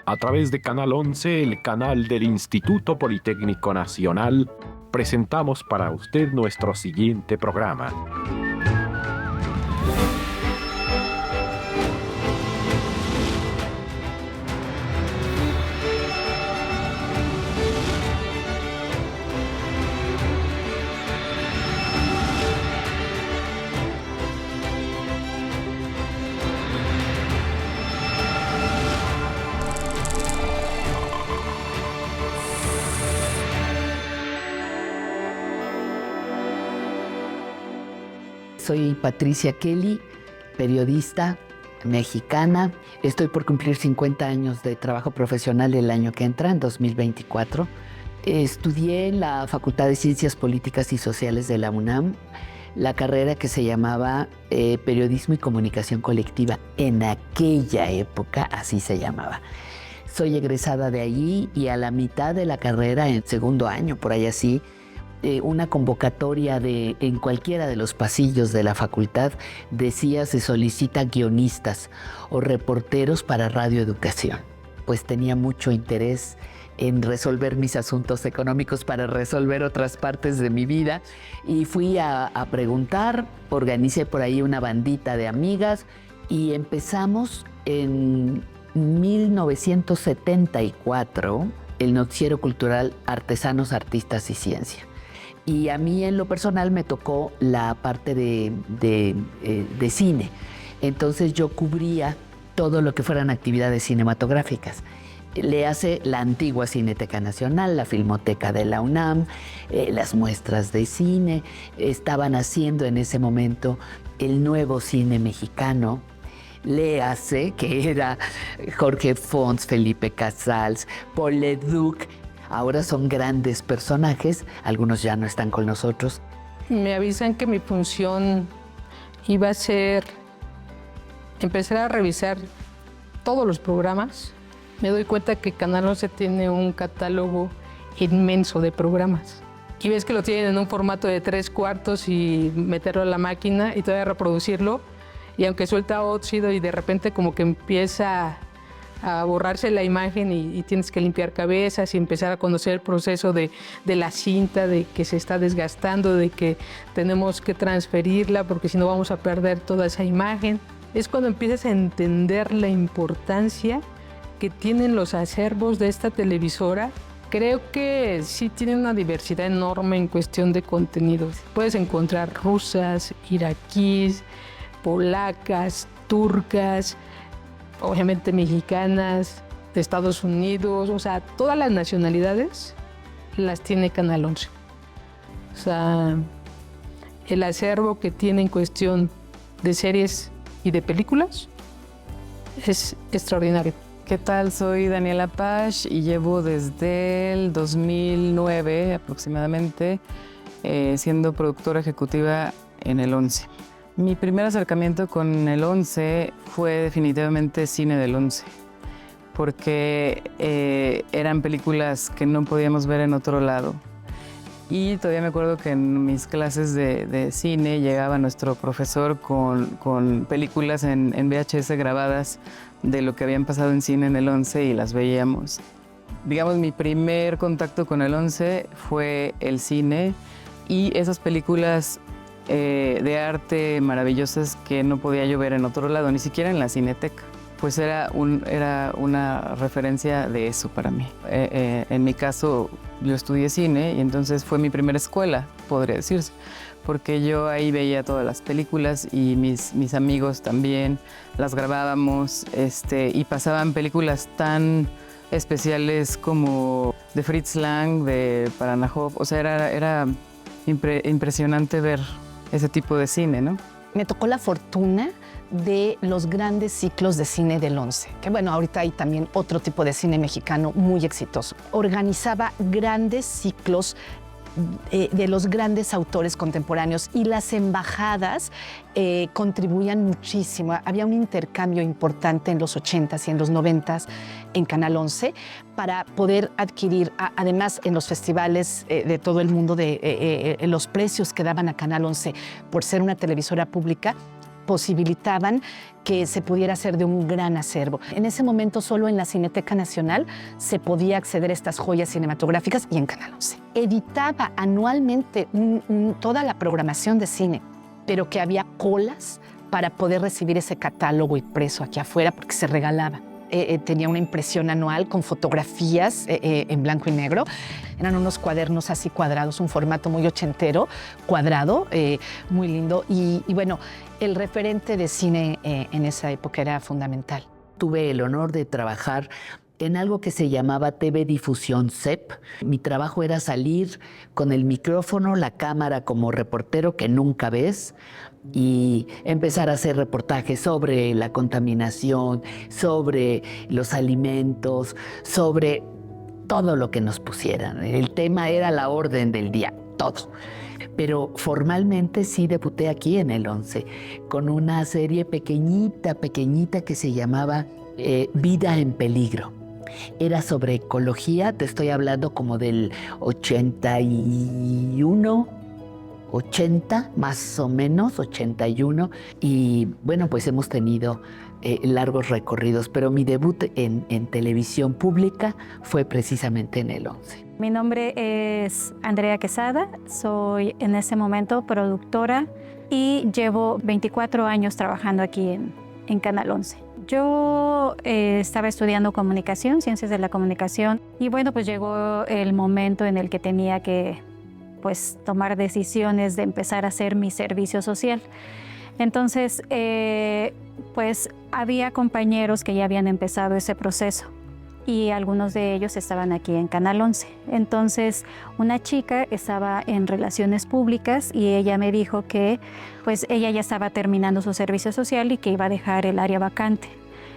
A través de Canal 11, el canal del Instituto Politécnico Nacional, presentamos para usted nuestro siguiente programa. Soy Patricia Kelly, periodista mexicana. Estoy por cumplir 50 años de trabajo profesional el año que entra, en 2024. Estudié en la Facultad de Ciencias Políticas y Sociales de la UNAM, la carrera que se llamaba Periodismo y Comunicación Colectiva. En aquella época así se llamaba. Soy egresada de allí y a la mitad de la carrera, en segundo año, por ahí así, una convocatoria en cualquiera de los pasillos de la facultad decía: se solicita guionistas o reporteros para radioeducación. Pues tenía mucho interés en resolver mis asuntos económicos para resolver otras partes de mi vida y fui a preguntar. Organicé por ahí una bandita de amigas y empezamos en 1974 el noticiero cultural Artesanos, Artistas y Ciencia. Y a mí en lo personal me tocó la parte de cine. Entonces yo cubría todo lo que fueran actividades cinematográficas. Le hace la antigua Cineteca Nacional, la Filmoteca de la UNAM, las muestras de cine. Estaban haciendo en ese momento el nuevo cine mexicano. Le hace, que era Jorge Fons, Felipe Casals, Paul Leduc. Ahora son grandes personajes, algunos ya no están con nosotros. Me avisan que mi función iba a ser empezar a revisar todos los programas. Me doy cuenta que Canal 11 tiene un catálogo inmenso de programas. Y ves que lo tienen en un formato de 3/4 y meterlo a la máquina y todavía reproducirlo. Y aunque suelta óxido y de repente como que empieza a borrarse la imagen y tienes que limpiar cabezas y empezar a conocer el proceso de la cinta, de que se está desgastando, de que tenemos que transferirla porque si no vamos a perder toda esa imagen. Es cuando empiezas a entender la importancia que tienen los acervos de esta televisora. Creo que sí tienen una diversidad enorme en cuestión de contenidos. Puedes encontrar rusas, iraquíes, polacas, turcas, obviamente mexicanas, de Estados Unidos, o sea, todas las nacionalidades las tiene Canal 11. O sea, el acervo que tiene en cuestión de series y de películas es extraordinario. ¿Qué tal? Soy Daniela Pash y llevo desde el 2009 aproximadamente siendo productora ejecutiva en el 11. Mi primer acercamiento con el 11 fue definitivamente Cine del 11, porque eran películas que no podíamos ver en otro lado. Y todavía me acuerdo que en mis clases de cine llegaba nuestro profesor con películas en VHS grabadas de lo que habían pasado en cine en el 11 y las veíamos. Digamos, mi primer contacto con el 11 fue el cine y esas películas de arte maravillosas que no podía yo ver en otro lado, ni siquiera en la Cineteca. Pues era una referencia de eso para mí. En mi caso, yo estudié cine y entonces fue mi primera escuela, podría decirse, porque yo ahí veía todas las películas y mis amigos también las grabábamos y pasaban películas tan especiales como de Fritz Lang, de Baranhov. O sea, era impresionante ver ese tipo de cine, ¿no? Me tocó la fortuna de los grandes ciclos de cine del 11, que bueno, ahorita hay también otro tipo de cine mexicano muy exitoso. Organizaba grandes ciclos de los grandes autores contemporáneos y las embajadas contribuían muchísimo. Había un intercambio importante en los 80s y en los 90s en Canal 11 para poder adquirir, además en los festivales de todo el mundo, los precios que daban a Canal 11 por ser una televisora pública, posibilitaban que se pudiera hacer de un gran acervo. En ese momento solo en la Cineteca Nacional se podía acceder a estas joyas cinematográficas y en Canal 11. Editaba anualmente toda la programación de cine, pero que había colas para poder recibir ese catálogo impreso aquí afuera porque se regalaba. Tenía una impresión anual con fotografías en blanco y negro. Eran unos cuadernos así cuadrados, un formato muy ochentero, cuadrado, muy lindo. Y bueno, el referente de cine en esa época era fundamental. Tuve el honor de trabajar en algo que se llamaba TV Difusión CEP. Mi trabajo era salir con el micrófono, la cámara como reportero que nunca ves y empezar a hacer reportajes sobre la contaminación, sobre los alimentos, sobre todo lo que nos pusieran. El tema era la orden del día, todo. Pero formalmente sí debuté aquí en el 11 con una serie pequeñita que se llamaba Vida en Peligro. Era sobre ecología, te estoy hablando como del 81, 80, más o menos, 81. Y bueno, pues hemos tenido largos recorridos, pero mi debut en televisión pública fue precisamente en el 11. Mi nombre es Andrea Quesada, soy en ese momento productora y llevo 24 años trabajando aquí en Canal 11. Yo estaba estudiando comunicación, ciencias de la comunicación, y bueno, pues llegó el momento en el que tenía que pues tomar decisiones de empezar a hacer mi servicio social. Entonces, pues había compañeros que ya habían empezado ese proceso y algunos de ellos estaban aquí en Canal 11. Entonces, una chica estaba en relaciones públicas y ella me dijo que pues ella ya estaba terminando su servicio social y que iba a dejar el área vacante.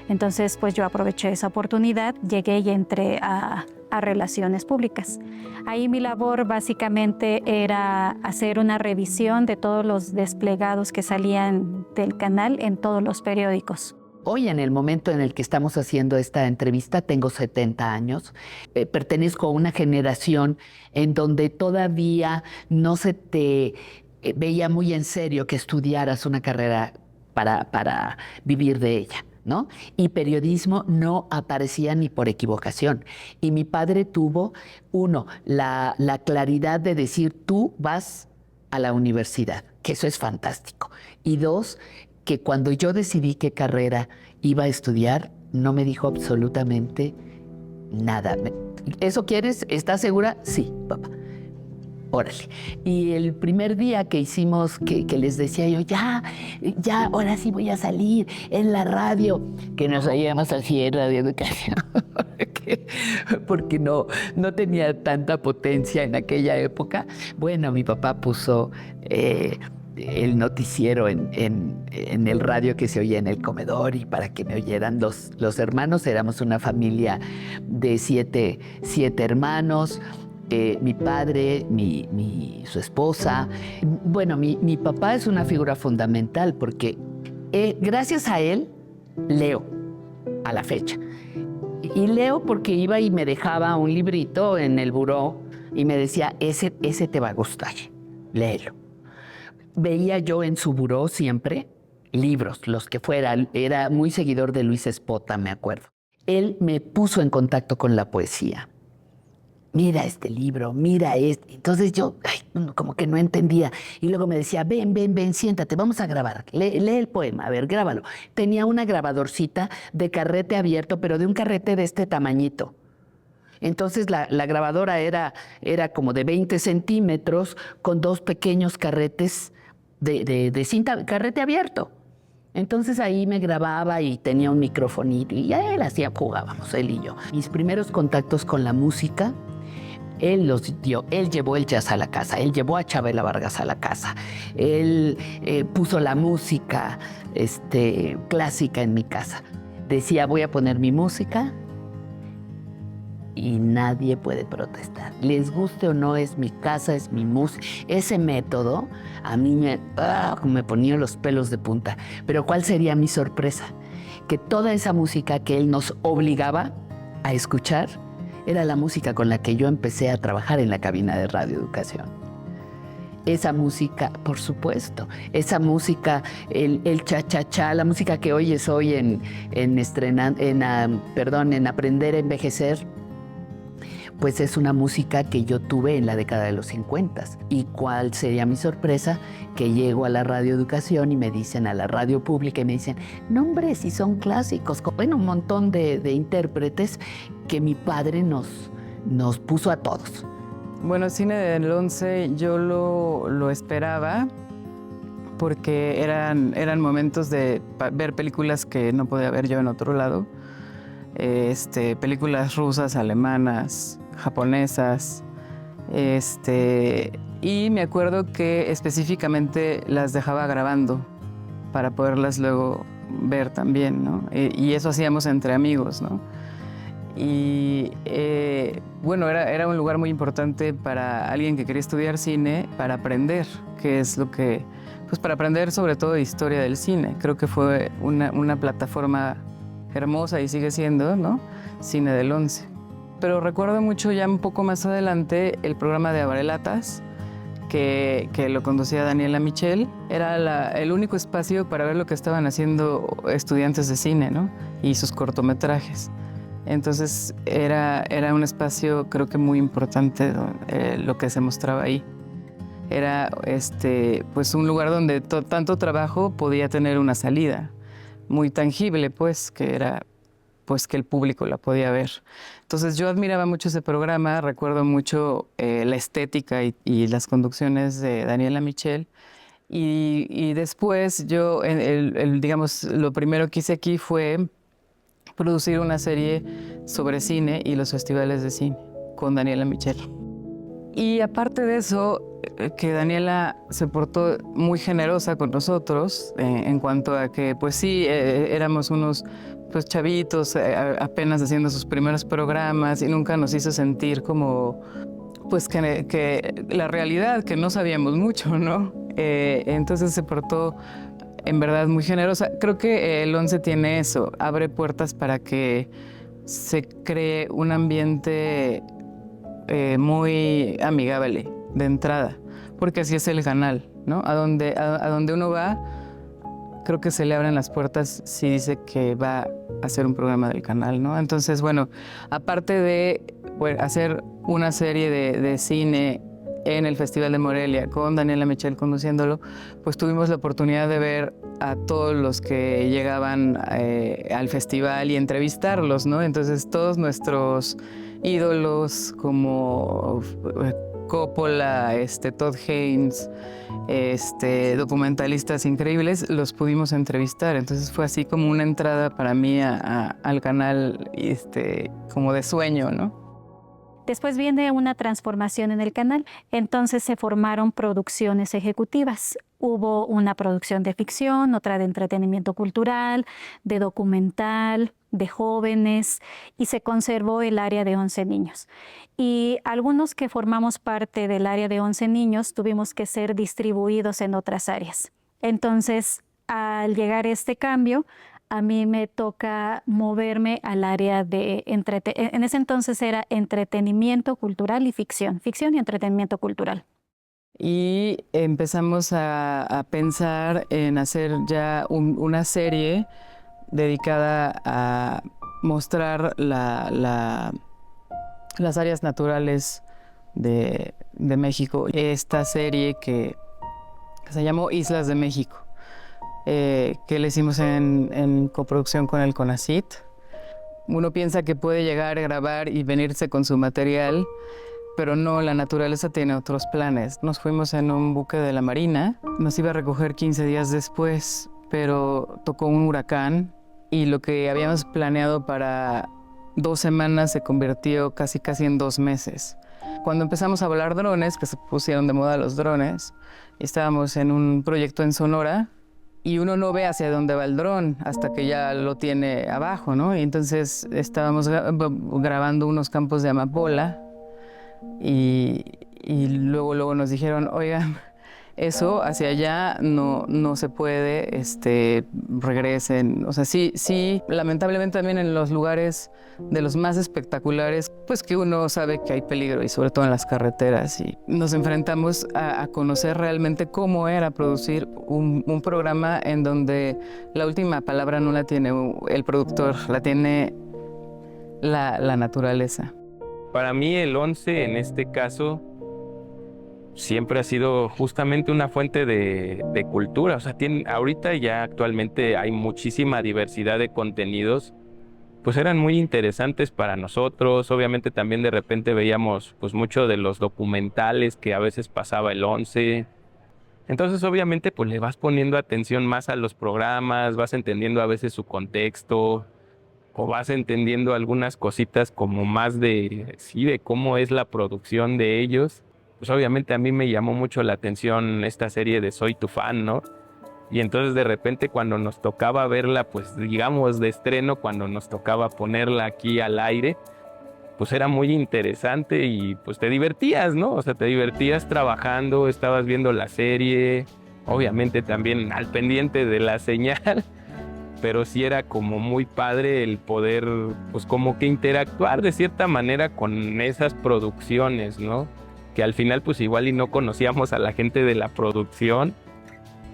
Entonces, pues yo aproveché esa oportunidad, llegué y entré a relaciones públicas. Ahí mi labor básicamente era hacer una revisión de todos los desplegados que salían del canal en todos los periódicos. Hoy, en el momento en el que estamos haciendo esta entrevista, tengo 70 años. Pertenezco a una generación en donde todavía no se te veía muy en serio que estudiaras una carrera para vivir de ella, ¿no? Y periodismo no aparecía ni por equivocación. Y mi padre tuvo, uno, la claridad de decir, tú vas a la universidad, que eso es fantástico. Y dos, que cuando yo decidí qué carrera iba a estudiar, no me dijo absolutamente nada. ¿Eso quieres? ¿Estás segura? Sí, papá. Órale. Y el primer día que hicimos, que les decía yo, ya, ahora sí voy a salir en la radio, que nos oíamos así en Radio Educación, porque no tenía tanta potencia en aquella época. Bueno, mi papá puso el noticiero en el radio que se oía en el comedor y para que me oyeran los hermanos. Éramos una familia de siete hermanos. Mi padre, su esposa. Bueno, mi papá es una figura fundamental porque gracias a él leo a la fecha. Y leo porque iba y me dejaba un librito en el buró y me decía, ese te va a gustar, léelo. Veía yo en su buró siempre libros, los que fueran. Era muy seguidor de Luis Espota, me acuerdo. Él me puso en contacto con la poesía. Mira este libro, mira este. Entonces yo como que no entendía. Y luego me decía, ven, siéntate, vamos a grabar. Lee el poema, a ver, grábalo. Tenía una grabadorcita de carrete abierto, pero de un carrete de este tamañito. Entonces la grabadora era como de 20 centímetros con dos pequeños carretes de cinta, carrete abierto. Entonces ahí me grababa y tenía un microfonito y ya jugábamos, él y yo. Mis primeros contactos con la música, él los dio. Él llevó el jazz a la casa, él llevó a Chabela Vargas a la casa, él puso la música clásica en mi casa. Decía, voy a poner mi música y nadie puede protestar. Les guste o no, es mi casa, es mi música. Ese método a mí me ponía los pelos de punta. Pero ¿cuál sería mi sorpresa? Que toda esa música que él nos obligaba a escuchar era la música con la que yo empecé a trabajar en la cabina de Radio Educación. esa música, por supuesto, esa música, el cha-cha-cha, la música que oyes hoy en Aprender a Envejecer, pues es una música que yo tuve en la década de los 50. ¿Y cuál sería mi sorpresa? Que llego a la radioeducación y me dicen, a la radio pública, y me dicen, no hombre, si son clásicos, bueno, un montón de intérpretes que mi padre nos puso a todos. Bueno, cine del 11 yo lo esperaba porque eran momentos de ver películas que no podía ver yo en otro lado. Películas rusas, alemanas, japonesas. Y me acuerdo que específicamente las dejaba grabando para poderlas luego ver también, ¿no? Y eso hacíamos entre amigos, ¿no? Y bueno, era un lugar muy importante para alguien que quería estudiar cine, para aprender, que es lo que, pues para aprender sobre todo de historia del cine. Creo que fue una plataforma hermosa y sigue siendo, ¿no? Cine del 11. Pero recuerdo mucho ya un poco más adelante el programa de Abrelatas, que lo conducía Daniela Michel. Era el único espacio para ver lo que estaban haciendo estudiantes de cine, ¿no? Y sus cortometrajes. Entonces era un espacio creo que muy importante lo que se mostraba ahí. Era pues un lugar donde tanto trabajo podía tener una salida muy tangible, pues, que era pues que el público la podía ver. Entonces yo admiraba mucho ese programa, recuerdo mucho la estética y las conducciones de Daniela Michel. Y después yo, digamos, lo primero que hice aquí fue producir una serie sobre cine y los festivales de cine con Daniela Michel. Y aparte de eso, que Daniela se portó muy generosa con nosotros en cuanto a que, pues sí, éramos unos pues, chavitos apenas haciendo sus primeros programas y nunca nos hizo sentir como, pues que la realidad, que no sabíamos mucho, ¿no? Entonces se portó en verdad muy generosa. Creo que el 11 tiene eso, abre puertas para que se cree un ambiente muy amigable de entrada, porque así es el canal, ¿no? A donde uno va, creo que se le abren las puertas si dice que va a hacer un programa del canal, ¿no? Entonces, bueno, aparte de hacer una serie de cine en el Festival de Morelia con Daniela Michel conduciéndolo, pues tuvimos la oportunidad de ver a todos los que llegaban al festival y entrevistarlos, ¿no? Entonces todos nuestros ídolos como Coppola, Todd Haynes, documentalistas increíbles, los pudimos entrevistar. Entonces fue así como una entrada para mí al canal, como de sueño, ¿no? Después viene una transformación en el canal, entonces se formaron producciones ejecutivas. Hubo una producción de ficción, otra de entretenimiento cultural, de documental, de jóvenes, y se conservó el área de 11 niños. Y algunos que formamos parte del área de 11 niños tuvimos que ser distribuidos en otras áreas. Entonces, al llegar este cambio, a mí me toca moverme al área de en ese entonces era entretenimiento cultural y ficción y entretenimiento cultural. Y empezamos a pensar en hacer ya una serie dedicada a mostrar las áreas naturales de México. Esta serie que se llamó Islas de México, que le hicimos en coproducción con el CONACYT. Uno piensa que puede llegar a grabar y venirse con su material, pero no, la naturaleza tiene otros planes. Nos fuimos en un buque de la Marina, nos iba a recoger 15 días después, pero tocó un huracán y lo que habíamos planeado para 2 semanas se convirtió casi en 2 meses. Cuando empezamos a volar drones, que se pusieron de moda los drones, estábamos en un proyecto en Sonora, y uno no ve hacia dónde va el dron hasta que ya lo tiene abajo, ¿no? Y entonces estábamos grabando unos campos de amapola y luego nos dijeron, oigan, eso hacia allá no se puede, regresen. O sea, sí, lamentablemente también en los lugares de los más espectaculares, pues que uno sabe que hay peligro y sobre todo en las carreteras, y nos enfrentamos a conocer realmente cómo era producir un programa en donde la última palabra no la tiene el productor, la tiene la naturaleza. Para mí el 11 en este caso siempre ha sido justamente una fuente de cultura. O sea, ahorita ya actualmente hay muchísima diversidad de contenidos, pues eran muy interesantes para nosotros. Obviamente también de repente veíamos pues mucho de los documentales que a veces pasaba el 11. Entonces obviamente pues le vas poniendo atención más a los programas, vas entendiendo a veces su contexto, o vas entendiendo algunas cositas como más de cómo es la producción de ellos. Pues obviamente a mí me llamó mucho la atención esta serie de Soy tu fan, ¿no? Y entonces de repente cuando nos tocaba verla, pues digamos de estreno, cuando nos tocaba ponerla aquí al aire, pues era muy interesante y pues te divertías, ¿no? O sea, te divertías trabajando, estabas viendo la serie, obviamente también al pendiente de la señal, pero sí era como muy padre el poder, pues como que interactuar de cierta manera con esas producciones, ¿no? Que al final pues igual y no conocíamos a la gente de la producción,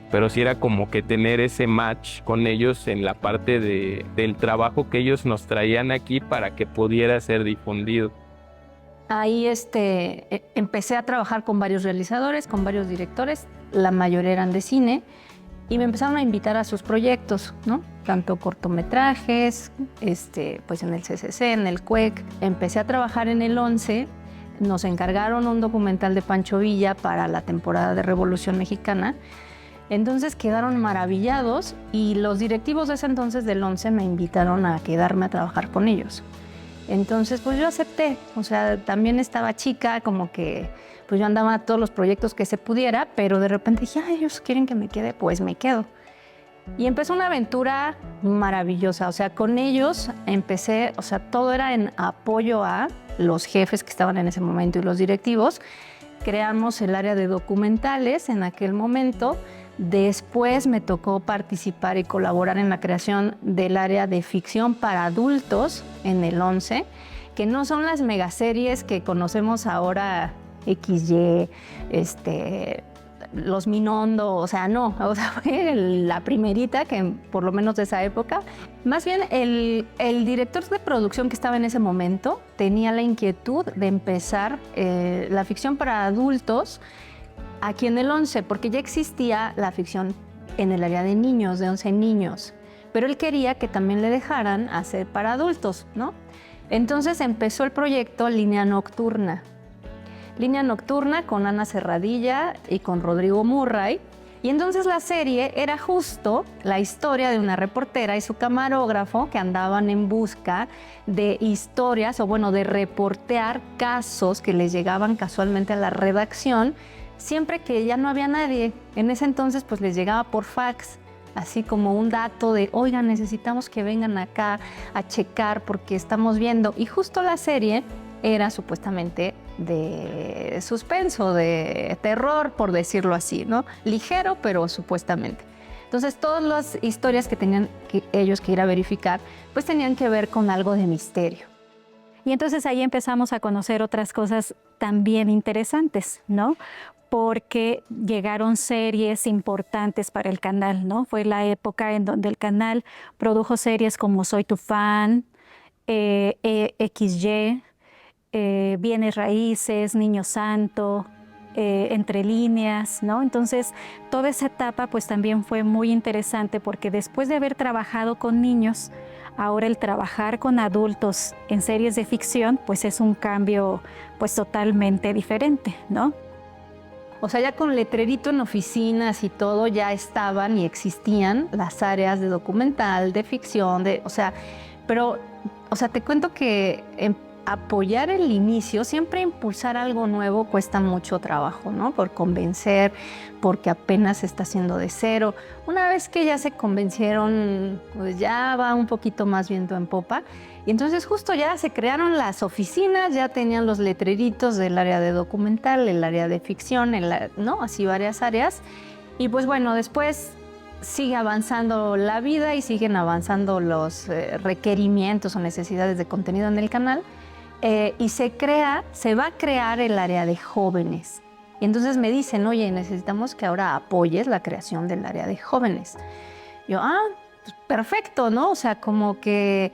pero sí era como que tener ese match con ellos en la parte del trabajo que ellos nos traían aquí para que pudiera ser difundido. Ahí empecé a trabajar con varios realizadores, con varios directores, la mayoría eran de cine, y me empezaron a invitar a sus proyectos, ¿no? Tanto cortometrajes, pues en el CCC, en el CUEC. Empecé a trabajar en el 11, nos encargaron un documental de Pancho Villa para la temporada de Revolución Mexicana. Entonces quedaron maravillados y los directivos de ese entonces del 11 me invitaron a quedarme a trabajar con ellos. Entonces pues yo acepté, o sea, también estaba chica, como que pues yo andaba a todos los proyectos que se pudiera, pero de repente dije, ay, ellos quieren que me quede, pues me quedo. Y empezó una aventura maravillosa, o sea, con ellos empecé, o sea, todo era en apoyo a los jefes que estaban en ese momento y los directivos. Creamos el área de documentales en aquel momento. Después me tocó participar y colaborar en la creación del área de ficción para adultos en el 11, que no son las megaseries que conocemos ahora, XY, Los Minondo, o sea, no, o sea, fue la primerita, que por lo menos de esa época. Más bien, el director de producción que estaba en ese momento tenía la inquietud de empezar la ficción para adultos aquí en el 11, porque ya existía la ficción en el área de niños, de 11 niños, pero él quería que también le dejaran hacer para adultos, ¿no? Entonces empezó el proyecto Línea Nocturna. Línea Nocturna con Ana Serradilla y con Rodrigo Murray. Y entonces la serie era justo la historia de una reportera y su camarógrafo que andaban en busca de historias, o bueno, de reportear casos que les llegaban casualmente a la redacción, siempre que ya no había nadie. En ese entonces pues les llegaba por fax, así como un dato de, oigan, necesitamos que vengan acá a checar porque estamos viendo. Y justo la serie era supuestamente de suspenso, de terror, por decirlo así, ¿no? Ligero, pero supuestamente. Entonces, todas las historias que tenían ellos que ir a verificar, pues tenían que ver con algo de misterio. Y entonces ahí empezamos a conocer otras cosas también interesantes, ¿no? Porque llegaron series importantes para el canal, ¿no? Fue la época en donde el canal produjo series como Soy tu fan, XY, Bienes Raíces, Niño Santo, Entre Líneas, ¿no? Entonces, toda esa etapa pues también fue muy interesante porque después de haber trabajado con niños, ahora el trabajar con adultos en series de ficción pues es un cambio pues totalmente diferente, ¿no? O sea, ya con letrerito en oficinas y todo ya estaban y existían las áreas de documental, de ficción, pero, o sea, te cuento que apoyar el inicio, siempre impulsar algo nuevo cuesta mucho trabajo, ¿no? Por convencer, porque apenas se está haciendo de cero. Una vez que ya se convencieron, pues ya va un poquito más viento en popa. Y entonces justo ya se crearon las oficinas, ya tenían los letreritos del área de documental, el área de ficción, ¿no? Así varias áreas. Y pues bueno, después sigue avanzando la vida y siguen avanzando los requerimientos o necesidades de contenido en el canal. Y se va a crear el área de jóvenes. Y entonces me dicen, oye, necesitamos que ahora apoyes la creación del área de jóvenes. Yo, pues perfecto, ¿no? O sea, como que...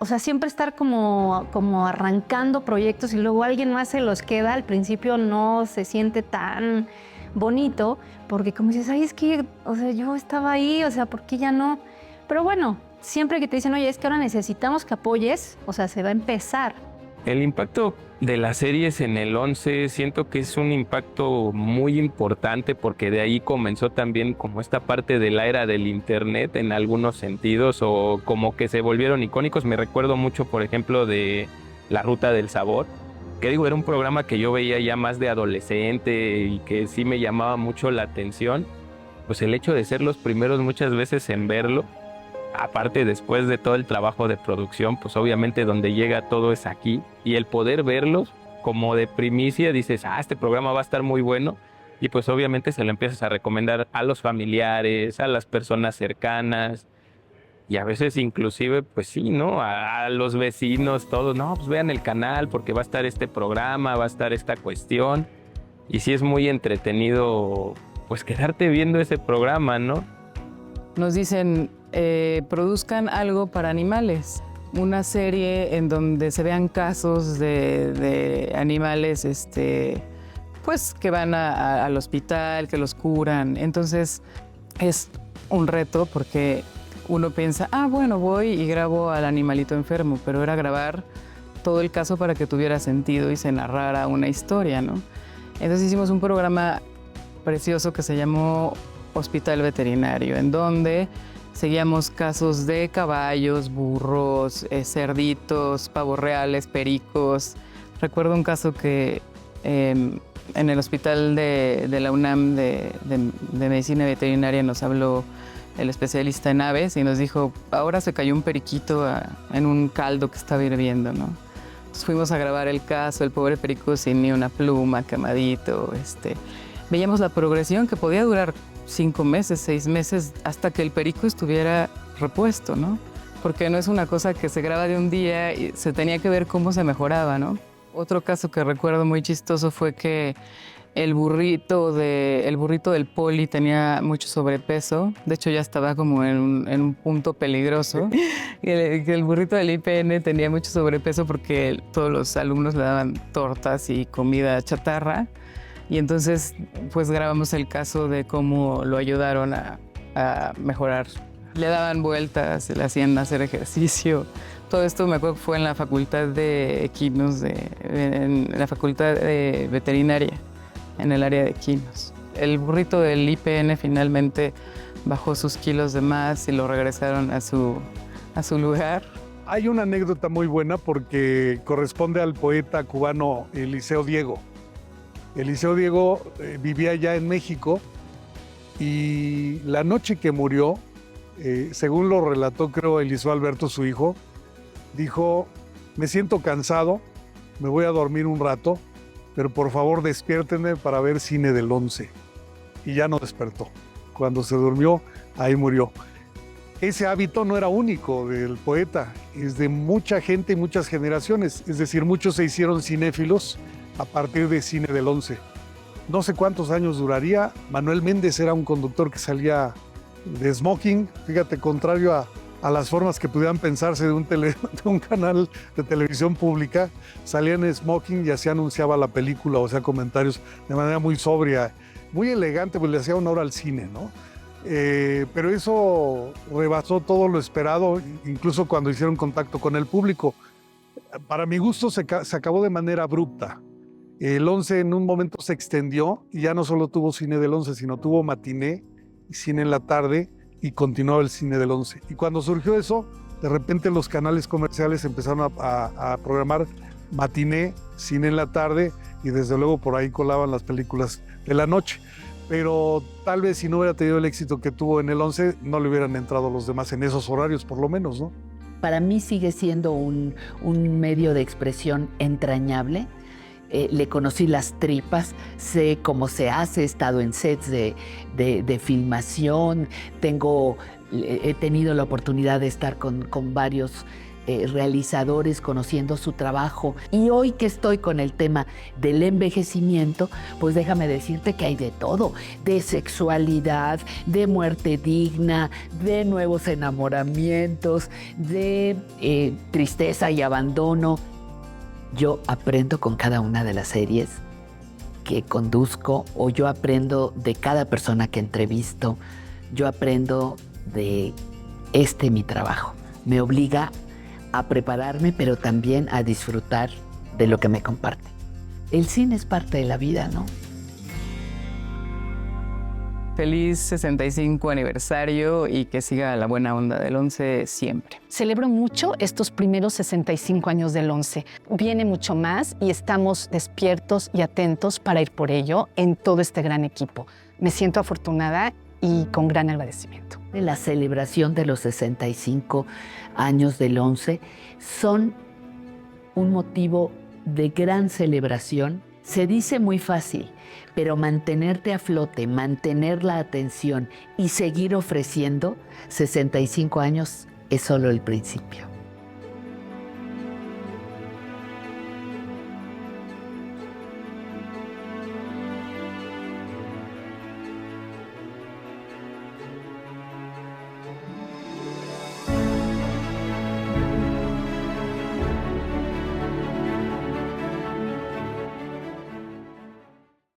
O sea, siempre estar como arrancando proyectos y luego alguien más se los queda. Al principio no se siente tan bonito porque como dices, ay, es que, o sea, yo estaba ahí, o sea, ¿por qué ya no? Pero bueno, siempre que te dicen, oye, es que ahora necesitamos que apoyes, o sea, se va a empezar. El impacto de las series en el 11 siento que es un impacto muy importante porque de ahí comenzó también como esta parte de la era del internet en algunos sentidos o como que se volvieron icónicos. Me recuerdo mucho, por ejemplo, de La Ruta del Sabor, que digo, era un programa que yo veía ya más de adolescente y que sí me llamaba mucho la atención. Pues el hecho de ser los primeros muchas veces en verlo, aparte después de todo el trabajo de producción, pues obviamente donde llega todo es aquí. Y el poder verlos como de primicia, dices, este programa va a estar muy bueno. Y pues obviamente se lo empiezas a recomendar a los familiares, a las personas cercanas. Y a veces inclusive, pues sí, ¿no? A los vecinos, todos, no, pues vean el canal porque va a estar este programa, va a estar esta cuestión. Y sí es muy entretenido, pues quedarte viendo ese programa, ¿no? Nos dicen, produzcan algo para animales. Una serie en donde se vean casos de animales pues, que van al hospital, que los curan. Entonces es un reto porque uno piensa, bueno, voy y grabo al animalito enfermo, pero era grabar todo el caso para que tuviera sentido y se narrara una historia, ¿no? Entonces hicimos un programa precioso que se llamó Hospital Veterinario, en donde seguíamos casos de caballos, burros, cerditos, pavos reales, pericos. Recuerdo un caso que en el hospital de la UNAM de Medicina Veterinaria nos habló el especialista en aves y nos dijo, ahora se cayó un periquito en un caldo que estaba hirviendo, ¿no? Entonces fuimos a grabar el caso, el pobre perico sin ni una pluma, quemadito. Veíamos la progresión que podía durar 5 meses, 6 meses, hasta que el perico estuviera repuesto, ¿no? Porque no es una cosa que se graba de un día y se tenía que ver cómo se mejoraba, ¿no? Otro caso que recuerdo muy chistoso fue que el burrito del Poli tenía mucho sobrepeso. De hecho, ya estaba como en un punto peligroso. Que el burrito del IPN tenía mucho sobrepeso porque todos los alumnos le daban tortas y comida chatarra. Y entonces, pues grabamos el caso de cómo lo ayudaron a mejorar. Le daban vueltas, le hacían hacer ejercicio. Todo esto me acuerdo que fue en la facultad de equinos, en la facultad de veterinaria, en el área de equinos. El burrito del IPN finalmente bajó sus kilos de más y lo regresaron a su lugar. Hay una anécdota muy buena porque corresponde al poeta cubano Eliseo Diego. Eliseo Diego vivía allá en México y la noche que murió, según lo relató creo Eliseo Alberto, su hijo, dijo, me siento cansado, me voy a dormir un rato, pero por favor despiértenme para ver cine del 11. Y ya no despertó. Cuando se durmió, ahí murió. Ese hábito no era único del poeta, es de mucha gente y muchas generaciones. Es decir, muchos se hicieron cinéfilos a partir de cine del 11. No sé cuántos años duraría. Manuel Méndez era un conductor que salía de smoking, fíjate, contrario a las formas que pudieran pensarse de un canal de televisión pública, salía en smoking y así anunciaba la película, o sea, comentarios de manera muy sobria, muy elegante, pues le hacía honor al cine, ¿no? Pero eso rebasó todo lo esperado, incluso cuando hicieron contacto con el público. Para mi gusto se acabó de manera abrupta. El 11 en un momento se extendió y ya no solo tuvo cine del 11, sino tuvo matiné y cine en la tarde y continuaba el cine del 11. Y cuando surgió eso, de repente los canales comerciales empezaron a programar matiné, cine en la tarde, y desde luego por ahí colaban las películas de la noche. Pero tal vez si no hubiera tenido el éxito que tuvo en el 11, no le hubieran entrado los demás en esos horarios, por lo menos, ¿no? Para mí sigue siendo un medio de expresión entrañable. Le conocí las tripas, sé cómo se hace, he estado en sets de filmación, he tenido la oportunidad de estar con varios realizadores, conociendo su trabajo. Y hoy que estoy con el tema del envejecimiento, pues déjame decirte que hay de todo, de sexualidad, de muerte digna, de nuevos enamoramientos, de tristeza y abandono. Yo aprendo con cada una de las series que conduzco, o yo aprendo de cada persona que entrevisto, yo aprendo de mi trabajo. Me obliga a prepararme, pero también a disfrutar de lo que me comparte. El cine es parte de la vida, ¿no? Feliz 65 aniversario y que siga la buena onda del 11 siempre. Celebro mucho estos primeros 65 años del 11. Viene mucho más y estamos despiertos y atentos para ir por ello en todo este gran equipo. Me siento afortunada y con gran agradecimiento. La celebración de los 65 años del 11 son un motivo de gran celebración. Se dice muy fácil, pero mantenerte a flote, mantener la atención y seguir ofreciendo 65 años es solo el principio.